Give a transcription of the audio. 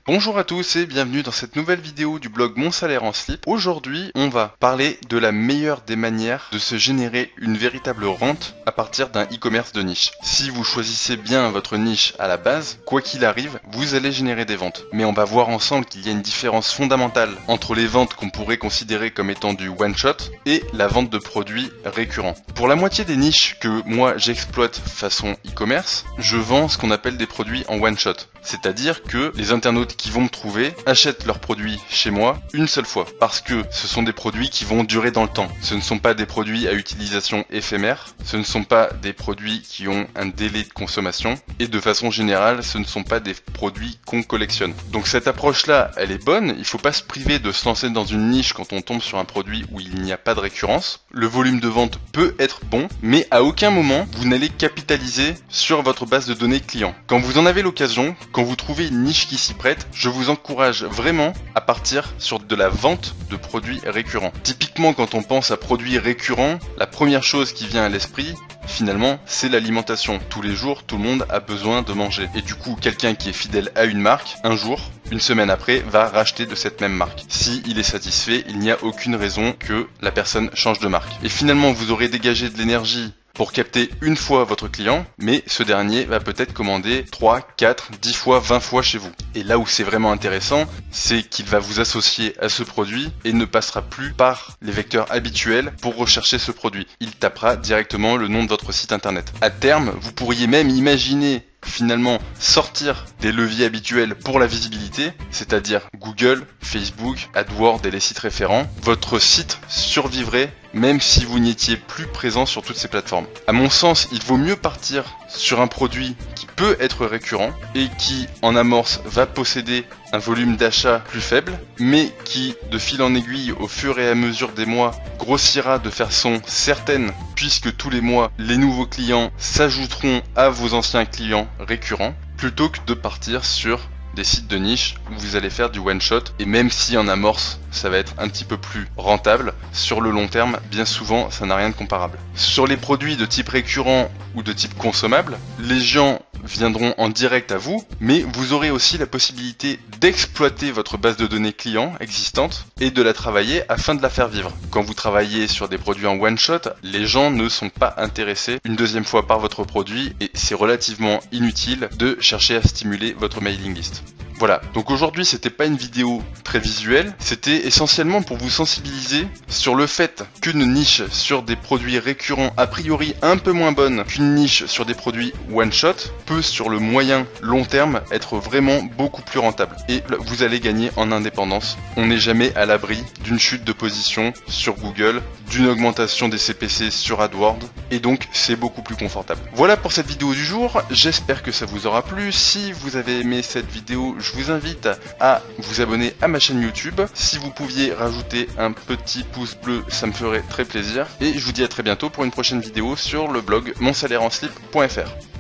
Bonjour à tous et bienvenue dans cette nouvelle vidéo du blog Mon Salaire en Slip. Aujourd'hui, on va parler de la meilleure des manières de se générer une véritable rente à partir d'un e-commerce de niche. Si vous choisissez bien votre niche à la base, quoi qu'il arrive, vous allez générer des ventes. Mais on va voir ensemble qu'il y a une différence fondamentale entre les ventes qu'on pourrait considérer comme étant du one-shot et la vente de produits récurrents. Pour la moitié des niches que moi j'exploite façon e-commerce, je vends ce qu'on appelle des produits en one-shot. C'est-à-dire que les internautes qui vont me trouver achètent leurs produits chez moi une seule fois. Parce que ce sont des produits qui vont durer dans le temps. Ce ne sont pas des produits à utilisation éphémère. Ce ne sont pas des produits qui ont un délai de consommation. Et de façon générale, ce ne sont pas des produits qu'on collectionne. Donc cette approche-là, elle est bonne. Il ne faut pas se priver de se lancer dans une niche quand on tombe sur un produit où il n'y a pas de récurrence. Le volume de vente peut être bon, mais à aucun moment, vous n'allez capitaliser sur votre base de données client. Quand vous en avez l'occasion, quand vous trouvez une niche qui s'y prête, je vous encourage vraiment à partir sur de la vente de produits récurrents. Typiquement, quand on pense à produits récurrents, la première chose qui vient à l'esprit, finalement, c'est l'alimentation. Tous les jours, tout le monde a besoin de manger. Et du coup, quelqu'un qui est fidèle à une marque, un jour, une semaine après, va racheter de cette même marque. Si il est satisfait, il n'y a aucune raison que la personne change de marque. Et finalement, vous aurez dégagé de l'énergie pour capter une fois votre client, mais ce dernier va peut-être commander 3, 4, 10 fois, 20 fois chez vous. Et là où c'est vraiment intéressant, c'est qu'il va vous associer à ce produit et ne passera plus par les vecteurs habituels pour rechercher ce produit. Il tapera directement le nom de votre site internet. À terme, vous pourriez même imaginer finalement sortir des leviers habituels pour la visibilité, c'est-à-dire Google, Facebook, AdWords et les sites référents. Votre site survivrait même si vous n'étiez plus présent sur toutes ces plateformes. À mon sens, il vaut mieux partir sur un produit qui peut être récurrent et qui, en amorce, va posséder un volume d'achat plus faible, mais qui, de fil en aiguille, au fur et à mesure des mois, grossira de façon certaine, puisque tous les mois, les nouveaux clients s'ajouteront à vos anciens clients récurrents, plutôt que de partir sur des sites de niche où vous allez faire du one shot, et même si en amorce ça va être un petit peu plus rentable, sur le long terme bien souvent ça n'a rien de comparable. Sur les produits de type récurrent ou de type consommable, les gens viendront en direct à vous, mais vous aurez aussi la possibilité d'exploiter votre base de données client existante et de la travailler afin de la faire vivre. Quand vous travaillez sur des produits en one shot, les gens ne sont pas intéressés une deuxième fois par votre produit et c'est relativement inutile de chercher à stimuler votre mailing list. Voilà, donc aujourd'hui c'était pas une vidéo très visuelle, c'était essentiellement pour vous sensibiliser sur le fait qu'une niche sur des produits récurrents a priori un peu moins bonne qu'une niche sur des produits one shot peut sur le moyen long terme être vraiment beaucoup plus rentable et vous allez gagner en indépendance. On n'est jamais à l'abri d'une chute de position sur Google, d'une augmentation des CPC sur AdWords et donc c'est beaucoup plus confortable. Voilà pour cette vidéo du jour, j'espère que ça vous aura plu. Si vous avez aimé cette vidéo, je vous invite à vous abonner à ma chaîne YouTube. Si vous pouviez rajouter un petit pouce bleu, ça me ferait très plaisir. Et je vous dis à très bientôt pour une prochaine vidéo sur le blog monsalairehenslip.fr.